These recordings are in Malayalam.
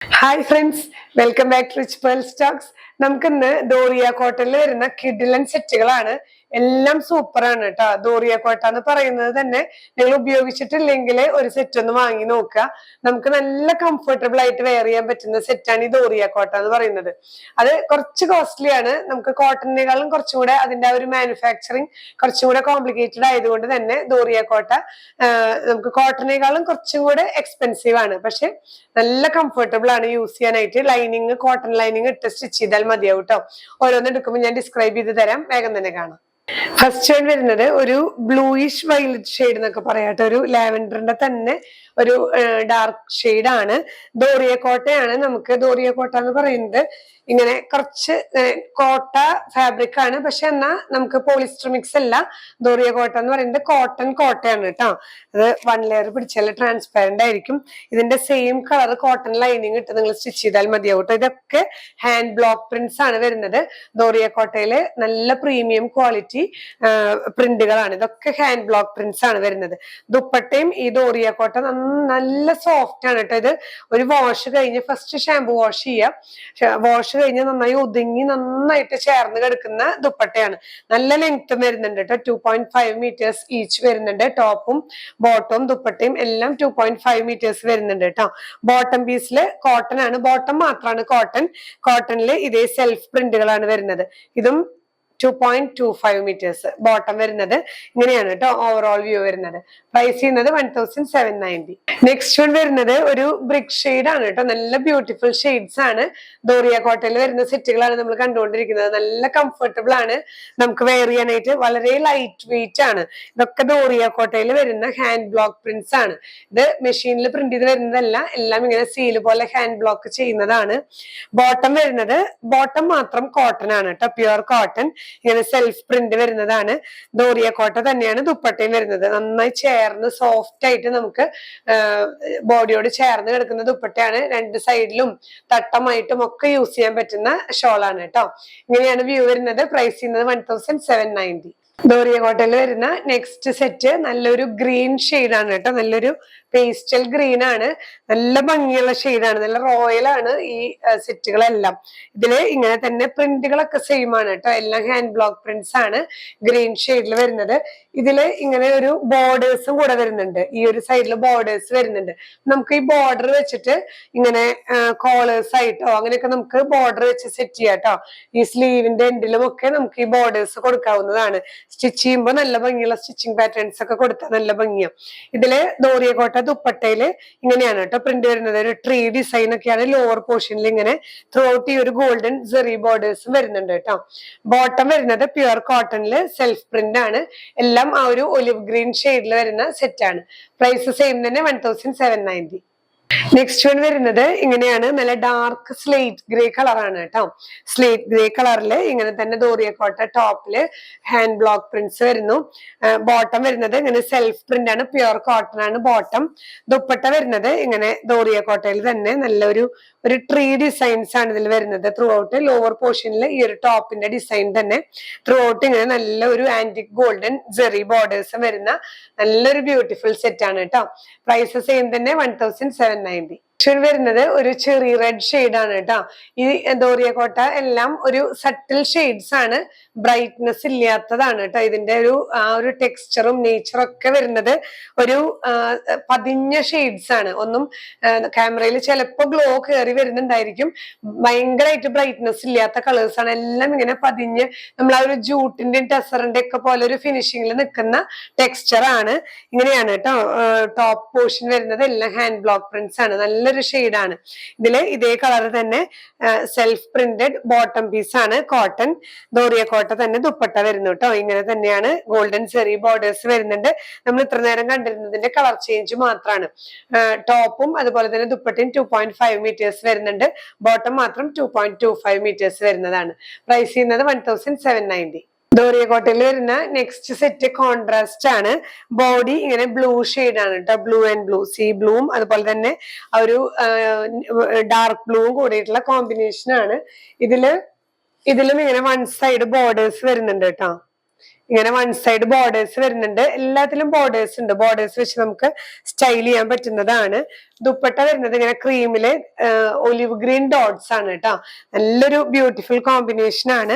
Hi friends, welcome back to Rich Pearl Stocks. നമുക്ക് ഇന്ന് ദോറിയ കോട്ടണിൽ വരുന്ന കിഡിലൻ സെറ്റുകളാണ്. എല്ലാം സൂപ്പറാണ് കേട്ടോ. ദോറിയ കോട്ട എന്ന് പറയുന്നത് തന്നെ നിങ്ങൾ ഉപയോഗിച്ചിട്ടില്ലെങ്കിൽ ഒരു സെറ്റ് ഒന്ന് വാങ്ങി നോക്കുക. നമുക്ക് നല്ല കംഫർട്ടബിൾ ആയിട്ട് വെയർ ചെയ്യാൻ പറ്റുന്ന സെറ്റാണ് ഈ ദോറിയ കോട്ട എന്ന് പറയുന്നത്. അത് കുറച്ച് കോസ്റ്റ്ലി ആണ്. നമുക്ക് കോട്ടണിനേക്കാളും കുറച്ചും കൂടെ അതിന്റെ ഒരു മാനുഫാക്ചറിങ് കുറച്ചും കൂടെ കോംപ്ലിക്കേറ്റഡ് ആയതുകൊണ്ട് തന്നെ ദോറിയ കോട്ട നമുക്ക് കോട്ടണിനേക്കാളും കുറച്ചും കൂടെ എക്സ്പെൻസീവ് ആണ്. പക്ഷെ നല്ല കംഫർട്ടബിൾ ആണ് യൂസ് ചെയ്യാനായിട്ട്. ലൈനിങ് കോട്ടൺ ലൈനിങ് ഇട്ട് സ്റ്റിച്ച് ചെയ്താൽ മതിയാവും കേട്ടോ. ഓരോന്ന് എടുക്കുമ്പോൾ ഞാൻ ഡിസ്ക്രൈബ് ചെയ്ത് തരാം, വേഗം തന്നെ കാണാം. ഫസ്റ്റ് വൺ വരുന്നത് ഒരു ബ്ലൂയിഷ് വയലറ്റ് ഷെയ്ഡ് എന്നൊക്കെ പറയാട്ടെ, ഒരു ലാവൻഡറിന്റെ തന്നെ ഒരു ഡാർക്ക് ഷെയ്ഡ് ആണ്. ദോറിയ കോട്ടയാണ്. നമുക്ക് ദോറിയ കോട്ട എന്ന് പറയുന്നത് ഇങ്ങനെ കുറച്ച് കോട്ട ഫാബ്രിക് ആണ്, പക്ഷെ എന്നാ നമുക്ക് പോളിസ്റ്റർ മിക്സ് അല്ല. ദോറിയ കോട്ട എന്ന് പറയുന്നത് കോട്ടൺ കോട്ടയാണ് കേട്ടോ. അത് 1 ലെയർ പിടിച്ചാൽ ട്രാൻസ്പാരന്റ് ആയിരിക്കും. ഇതിന്റെ സെയിം കളർ കോട്ടൺ ലൈനിങ് ഇട്ട് നിങ്ങൾ സ്റ്റിച്ച് ചെയ്താൽ മതിയാവും കേട്ടോ. ഇതൊക്കെ ഹാൻഡ് ബ്ലോക്ക് പ്രിന്റ്സ് ആണ് വരുന്നത്. ദോറിയ കോട്ടയില് നല്ല പ്രീമിയം ക്വാളിറ്റി പ്രിന്റുകളാണ്. ഇതൊക്കെ ഹാൻഡ് ബ്ലോക്ക് പ്രിന്റ്സ് ആണ് വരുന്നത്. ദുപ്പട്ടയും ഈ ദോറിയ കോട്ട നല്ല സോഫ്റ്റ് ആണ് കേട്ടോ. ഇത് ഒരു വാഷ് കഴിഞ്ഞ് ഫസ്റ്റ് ഷാമ്പു വാഷ് ചെയ്യാം. വാഷ് കഴിഞ്ഞ് നന്നായി ഒതുങ്ങി നന്നായിട്ട് ചേർന്ന് കിടക്കുന്ന ദുപ്പട്ടയാണ്. നല്ല ലെങ്ത് വരുന്നുണ്ട് കേട്ടോ. 2.5 മീറ്റേഴ്സ് ഈച്ച് വരുന്നുണ്ട്. ടോപ്പും ബോട്ടവും ദുപ്പട്ടയും എല്ലാം 2.5 മീറ്റേഴ്സ് വരുന്നുണ്ട് കേട്ടോ. ബോട്ടം പീസില് കോട്ടൺ ആണ്. ബോട്ടം മാത്രമാണ് കോട്ടൺ. കോട്ടണില് ഇതേ സെൽഫ് പ്രിന്റുകളാണ് വരുന്നത്. ഇതും 2.25 മീറ്റേഴ്സ് ബോട്ടം വരുന്നത്. ഇങ്ങനെയാണ് കേട്ടോ ഓവറോൾ വ്യൂ വരുന്നത്. പ്രൈസ് ചെയ്യുന്നത് 1790. നെക്സ്റ്റ് വൺ വരുന്നത് ഒരു ബ്രിക്ക് ഷെയ്ഡ് ആണ് കേട്ടോ. നല്ല ബ്യൂട്ടിഫുൾ ഷെയ്ഡ്സ് ആണ്. ദോറിയ കോട്ടയിൽ വരുന്ന സെറ്റുകളാണ് നമ്മൾ കണ്ടുകൊണ്ടിരിക്കുന്നത്. നല്ല കംഫർട്ടബിൾ ആണ് നമുക്ക് വെയർ ചെയ്യാനായിട്ട്. വളരെ ലൈറ്റ് വെയിറ്റ് ആണ്. ഇതൊക്കെ ദോറിയ കോട്ടയിൽ വരുന്ന ഹാൻഡ് ബ്ലോക്ക് പ്രിന്റ്സ് ആണ്. ഇത് മെഷീനിൽ പ്രിന്റ് ചെയ്ത് വരുന്നതല്ല, എല്ലാം ഇങ്ങനെ സീല് പോലെ ഹാൻഡ് ബ്ലോക്ക് ചെയ്യുന്നതാണ്. ബോട്ടം വരുന്നത് ബോട്ടം മാത്രം കോട്ടൺ ആണ് കേട്ടോ. Pure cotton. ഇങ്ങനെ സെൽഫ് പ്രിന്റ് വരുന്നതാണ്. ദോറിയ കോട്ട തന്നെയാണ് ദുപ്പട്ടയും വരുന്നത്. നന്നായി ചേർന്ന് സോഫ്റ്റ് ആയിട്ട് നമുക്ക് ബോഡിയോട് ചേർന്ന് കിടക്കുന്ന ദുപ്പട്ടയാണ്. രണ്ട് സൈഡിലും തട്ടമായിട്ടും ഒക്കെ യൂസ് ചെയ്യാൻ പറ്റുന്ന ഷോളാണ് കേട്ടോ. ഇങ്ങനെയാണ് വ്യൂ വരുന്നത്. പ്രൈസ് ചെയ്യുന്നത് 1790. ദോറിയ കോട്ടയിൽ വരുന്ന നെക്സ്റ്റ് സെറ്റ് നല്ലൊരു ഗ്രീൻ ഷെയ്ഡ് ആണ് കേട്ടോ. നല്ലൊരു പേസ്റ്റൽ ഗ്രീൻ ആണ്. നല്ല ഭംഗിയുള്ള ഷെയ്ഡാണ്. നല്ല റോയൽ ആണ് ഈ സെറ്റുകളെല്ലാം. ഇതില് ഇങ്ങനെ തന്നെ പ്രിന്റുകളൊക്കെ സെയിം ആണ് കേട്ടോ. എല്ലാം ഹാൻഡ് ബ്ലോക്ക് പ്രിന്റ്സ് ആണ്. ഗ്രീൻ ഷെയ്ഡിൽ വരുന്നത്. ഇതില് ഇങ്ങനെ ഒരു ബോർഡേഴ്സും കൂടെ വരുന്നുണ്ട്. ഈ ഒരു സൈഡിൽ ബോർഡേഴ്സ് വരുന്നുണ്ട്. നമുക്ക് ഈ ബോർഡർ വെച്ചിട്ട് ഇങ്ങനെ കോളേഴ്സ് ആയിട്ടോ അങ്ങനെയൊക്കെ നമുക്ക് ബോർഡർ വെച്ച് സെറ്റ് ചെയ്യാം കേട്ടോ. ഈ സ്ലീവിന്റെ എൻഡിലും ഒക്കെ നമുക്ക് ഈ ബോർഡേഴ്സ് കൊടുക്കാവുന്നതാണ്. സ്റ്റിച്ച് ചെയ്യുമ്പോൾ നല്ല ഭംഗിയുള്ള സ്റ്റിച്ചിങ് പാറ്റേൺസ് ഒക്കെ കൊടുത്താൽ നല്ല ഭംഗിയാണ്. ഇതില് ദോറിയ കോട്ട ദുപ്പട്ടയില് ഇങ്ങനെയാണ് കേട്ടോ പ്രിന്റ് വരുന്നത്. ഒരു ട്രീ ഡിസൈൻ ഒക്കെയാണ് ലോവർ പോർഷനിൽ. ഇങ്ങനെ ത്രൂ ഔട്ട് ഈ ഒരു ഗോൾഡൻ സെറി ബോർഡേഴ്സും വരുന്നുണ്ട് കേട്ടോ. ബോട്ടം വരുന്നത് പ്യുവർ കോട്ടണില് സെൽഫ് പ്രിന്റ് ആണ്. എല്ലാം ആ ഒരു ഒലിവ് ഗ്രീൻ ഷെയ്ഡിൽ വരുന്ന സെറ്റ് ആണ്. പ്രൈസ് സെയിം തന്നെ 1790. നെക്സ്റ്റ് വൺ വരുന്നത് ഇങ്ങനെയാണ്. നല്ല ഡാർക്ക് സ്ലേറ്റ് ഗ്രേ കളറാണ് കേട്ടോ. സ്ലേറ്റ് ഗ്രേ കളറിൽ ഇങ്ങനെ തന്നെ ദോറിയ കോട്ട ടോപ്പില് ഹാൻഡ് ബ്ലോക്ക് പ്രിന്റ്സ് വരുന്നു. ബോട്ടം വരുന്നത് ഇങ്ങനെ സെൽഫ് പ്രിന്റ് ആണ്. പ്യുവർ കോട്ടൺ ആണ് ബോട്ടം. ദുപ്പട്ട വരുന്നത് ഇങ്ങനെ ദോറിയ കോട്ടയിൽ തന്നെ നല്ലൊരു ട്രീ ഡിസൈൻസ് ആണ് ഇതിൽ വരുന്നത്. ത്രൂ ഔട്ട് ലോവർ പോർഷനിൽ ഈ ഒരു ടോപ്പിന്റെ ഡിസൈൻ തന്നെ ത്രൂ ഔട്ട് ഇങ്ങനെ നല്ല ഒരു ആന്റിക് ഗോൾഡൻ ജെറി ബോർഡേഴ്സ് വരുന്ന നല്ലൊരു ബ്യൂട്ടിഫുൾ സെറ്റ് ആണ് കേട്ടോ. പ്രൈസ് സെയിം തന്നെ 1790. വരുന്നത് ഒരു ചെറി റെഡ് ഷെയ്ഡ് ആണ് കേട്ടോ. ഈ ദോറിയ കോട്ട എല്ലാം ഒരു സട്ടിൽ ഷെയ്ഡ്സ് ആണ്. ബ്രൈറ്റ്നെസ് ഇല്ലാത്തതാണ് കേട്ടോ. ഇതിന്റെ ഒരു ടെക്സ്ചറും നേച്ചറും ഒക്കെ വരുന്നത് ഒരു പതിഞ്ഞ ഷെയ്ഡ്സ് ആണ്. ഒന്നും ക്യാമറയിൽ ചിലപ്പോ ഗ്ലോ കയറി വരുന്നുണ്ടായിരിക്കും. ഭയങ്കരമായിട്ട് ബ്രൈറ്റ്നെസ് ഇല്ലാത്ത കളേഴ്സ് ആണ്. എല്ലാം ഇങ്ങനെ പതിഞ്ഞ് നമ്മൾ ആ ഒരു ജൂട്ടിന്റെയും ടെസറിന്റെ ഒക്കെ പോലെ ഒരു ഫിനിഷിങ്ങിൽ നിൽക്കുന്ന ടെക്സ്ചർ ആണ്. ഇങ്ങനെയാണ് കേട്ടോ ടോപ്പ് പോർഷൻ വരുന്നത്. എല്ലാം ഹാൻഡ് ബ്ലോക്ക് പ്രിന്റ്സ് ആണ്. നല്ലൊരു ഷെയ്ഡാണ്. ഇതില് ഇതേ കളർ തന്നെ സെൽഫ് പ്രിന്റഡ് ബോട്ടം പീസ് ആണ്. കോട്ടൺ ദോറിയ കോട്ട തന്നെ ദുപ്പട്ട വരുന്നു കേട്ടോ. ഇങ്ങനെ തന്നെയാണ് ഗോൾഡൻ സെറി ബോർഡേഴ്സ് വരുന്നുണ്ട്. നമ്മൾ ഇത്ര നേരം കണ്ടിരുന്നതിന്റെ കളർ ചേഞ്ച് മാത്രമാണ്. ടോപ്പും അതുപോലെ തന്നെ ദുപ്പട്ടയും 2.5 മീറ്റേഴ്സ് വരുന്നുണ്ട്. ബോട്ടം മാത്രം 2.25 മീറ്റേഴ്സ് വരുന്നതാണ്. പ്രൈസ് ചെയ്യുന്നത് 1790. ദോറിയ കോട്ടയിൽ വരുന്ന നെക്സ്റ്റ് സെറ്റ് കോൺട്രാസ്റ്റ് ആണ്. ബോഡി ഇങ്ങനെ ബ്ലൂ ഷെയ്ഡ് ആണ് കേട്ടോ. ബ്ലൂ ആൻഡ് ബ്ലൂ, സീ ബ്ലൂവും അതുപോലെ തന്നെ ആ ഒരു ഡാർക്ക് ബ്ലൂവും കൂടിയിട്ടുള്ള കോമ്പിനേഷൻ ആണ്. ഇതിലും ഇങ്ങനെ വൺ സൈഡ് ബോർഡേഴ്സ് വരുന്നുണ്ട് കേട്ടോ. ഇങ്ങനെ വൺ സൈഡ് ബോർഡേഴ്സ് വരുന്നുണ്ട്. എല്ലാത്തിലും ബോർഡേഴ്സ് ഉണ്ട്. ബോർഡേഴ്സ് വെച്ച് നമുക്ക് സ്റ്റൈൽ ചെയ്യാൻ പറ്റുന്നതാണ്. ദുപ്പട്ട വരുന്നത് ഇങ്ങനെ ക്രീമില് ഒലിവ് ഗ്രീൻ ഡോട്ട്സ് ആണ് കേട്ടോ. നല്ലൊരു ബ്യൂട്ടിഫുൾ കോമ്പിനേഷൻ ആണ്.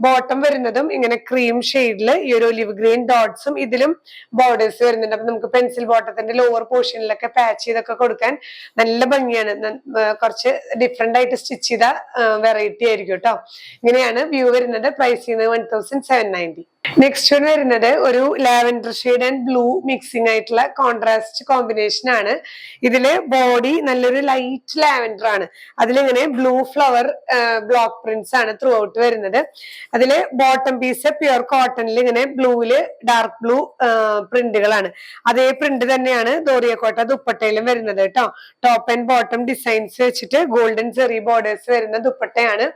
ബോട്ടം വരുന്നതും ഇങ്ങനെ ക്രീം ഷെയ്ഡില് ഈ ഒരു ഒലിവ് ഗ്രീൻ ഡോട്ട്സും ഇതിലും ബോർഡേഴ്സ് വരുന്നുണ്ട്. അപ്പൊ നമുക്ക് പെൻസിൽ ബോട്ടത്തിന്റെ ലോവർ പോർഷനിലൊക്കെ പാച്ച് ചെയ്തൊക്കെ കൊടുക്കാൻ നല്ല ഭംഗിയാണ്. കുറച്ച് ഡിഫറെന്റ് ആയിട്ട് സ്റ്റിച്ച് ചെയ്ത വെറൈറ്റി ആയിരിക്കും കേട്ടോ. ഇങ്ങനെയാണ് വ്യൂ വരുന്നത്. പ്രൈസ് ചെയ്യുന്നത് 1790. നെക്സ്റ്റ് വൺ വരുന്നത് ഒരു lavender shade and blue mixing ആയിട്ടുള്ള കോൺട്രാസ്റ്റ് കോമ്പിനേഷൻ ആണ്. ഇതില് ബോഡി നല്ലൊരു ലൈറ്റ് ലാവൻഡർ ആണ്. അതിലിങ്ങനെ ബ്ലൂ ഫ്ലവർ ബ്ലോക്ക് പ്രിന്റ്സ് ആണ് ത്രൂ ഔട്ട് വരുന്നത്. അതില് ബോട്ടം പീസ് പ്യുർ കോട്ടണിൽ ഇങ്ങനെ ബ്ലൂവില് ഡാർക്ക് ബ്ലൂ പ്രിന്റുകളാണ്. അതേ പ്രിന്റ് തന്നെയാണ് ദോറിയക്കോട്ട ദുപ്പട്ടയിലും വരുന്നത് കേട്ടോ. ടോപ്പ് ആൻഡ് ബോട്ടം ഡിസൈൻസ് വെച്ചിട്ട് ഗോൾഡൻ ചെറി ബോർഡേഴ്സ് വരുന്ന ദുപ്പട്ടയാണ്.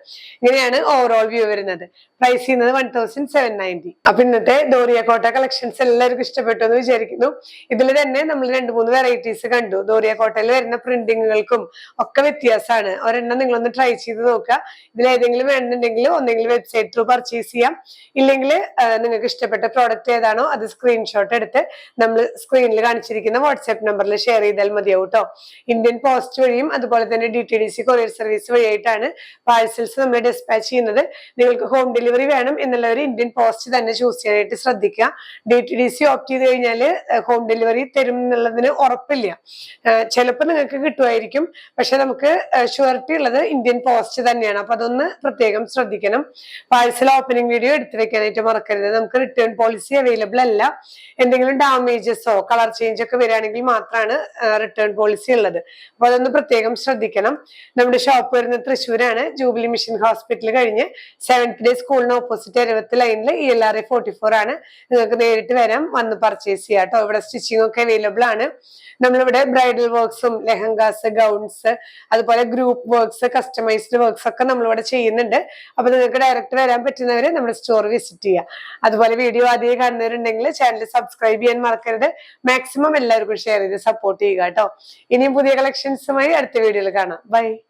ഇങ്ങനെയാണ് ഓവറോൾ വ്യൂ വരുന്നത്. പ്രൈസ് ചെയ്യുന്നത് 1790. അപ്പൊ ഇന്നത്തെ ദോറിയക്കോട്ട കളക്ഷൻസ് എല്ലാവർക്കും ഇഷ്ടപ്പെട്ടു എന്ന് വിചാരിക്കുന്നു. ഇതിൽ തന്നെ നമ്മൾ 2-3 വെറൈറ്റീസ് കണ്ടു. ദോറിയക്കോട്ടയിൽ വരുന്ന പ്രിന്റിങ്ങുകൾക്കും ഒക്കെ വ്യത്യാസമാണ്. ഒരെണ്ണം നിങ്ങളൊന്ന് ട്രൈ ചെയ്ത് നോക്കുക. ഇതിൽ ഏതെങ്കിലും വേണമെന്നുണ്ടെങ്കിൽ ഒന്നെങ്കിൽ വെബ്സൈറ്റ് ത്രൂ പർച്ചേസ് ചെയ്യാം. ഇല്ലെങ്കിൽ നിങ്ങൾക്ക് ഇഷ്ടപ്പെട്ട പ്രോഡക്റ്റ് ഏതാണോ അത് സ്ക്രീൻഷോട്ട് എടുത്ത് നമ്മൾ സ്ക്രീനിൽ കാണിച്ചിരിക്കുന്ന വാട്സ്ആപ്പ് നമ്പറിൽ ഷെയർ ചെയ്താൽ മതിയാവും കേട്ടോ. ഇന്ത്യൻ പോസ്റ്റ് വഴിയും അതുപോലെ തന്നെ DTDC കൊറിയർ സർവീസ് വഴിയായിട്ടാണ് പാഴ്സൽസ് നമ്മൾ ഡിസ്പാച്ച് ചെയ്യുന്നത്. നിങ്ങൾക്ക് ഹോം ഡെലിവറി വേണം എന്നുള്ളവർ ഇന്ത്യൻ പോസ്റ്റ് തന്നെ ചൂസ് ചെയ്യാനായിട്ട് ശ്രദ്ധിക്കുക. DTDC ഓപ്റ്റ് ചെയ്ത് കഴിഞ്ഞാൽ ഹോം ഡെലിവറി തരും എന്നുള്ളതിന് ഉറപ്പില്ല. ചിലപ്പോൾ നിങ്ങൾക്ക് കിട്ടുമായിരിക്കും, പക്ഷെ നമുക്ക് ഷുവറിറ്റി ഉള്ളത് ഇന്ത്യൻ പോസ്റ്റ് തന്നെയാണ്. അപ്പൊ അതൊന്ന് പ്രത്യേകം ശ്രദ്ധിക്കണം. പാഴ്സൽ ഓപ്പണിംഗ് വീഡിയോ എടുത്തു വെക്കാനായിട്ട് മറക്കരുത്. നമുക്ക് റിട്ടേൺ പോളിസി അവൈലബിൾ അല്ല. എന്തെങ്കിലും ഡാമേജസോ കളർ ചേഞ്ച് ഒക്കെ വരികയാണെങ്കിൽ മാത്രമാണ് റിട്ടേൺ പോളിസി ഉള്ളത്. അപ്പൊ അതൊന്ന് പ്രത്യേകം ശ്രദ്ധിക്കണം. നമ്മുടെ ഷോപ്പ് വരുന്നത് തൃശ്ശൂരാണ്. ജൂബിലി മിഷൻ ഹോസ്പിറ്റൽ കഴിഞ്ഞ് 7th ഡേ സ്കൂളിന് ഓപ്പോസിറ്റ് 70 ലൈനിൽ ELRA 44 ആണ്. നിങ്ങൾക്ക് നേരിട്ട് വരാം, വന്ന് പർച്ചേസ് ചെയ്യാം കേട്ടോ. ഇവിടെ സ്റ്റിച്ചിങ് ഒക്കെ അവൈലബിൾ ആണ്. നമ്മളിവിടെ ബ്രൈഡൽ വർക്ക്സും ലെഹങ്കാസ്, ഗൗൺസ്, അതുപോലെ ഗ്രൂപ്പ് വർക്ക്സ്, കസ്റ്റമൈസ്ഡ് വർക്ക്സ് ഒക്കെ നമ്മളിവിടെ ചെയ്യുന്നുണ്ട്. അപ്പൊ നിങ്ങൾക്ക് ഡയറക്റ്റ് വരാൻ പറ്റുന്നവര് നമ്മുടെ സ്റ്റോർ വിസിറ്റ് ചെയ്യുക. അതുപോലെ വീഡിയോ ആദ്യം കാണുന്നവരുണ്ടെങ്കിൽ ചാനൽ സബ്സ്ക്രൈബ് ചെയ്യാൻ മറക്കരുത്. മാക്സിമം എല്ലാവർക്കും ഷെയർ ചെയ്ത് സപ്പോർട്ട് ചെയ്യുക കേട്ടോ. ഇനിയും പുതിയ കളക്ഷൻസുമായി അടുത്ത വീഡിയോയിൽ കാണാം. ബൈ.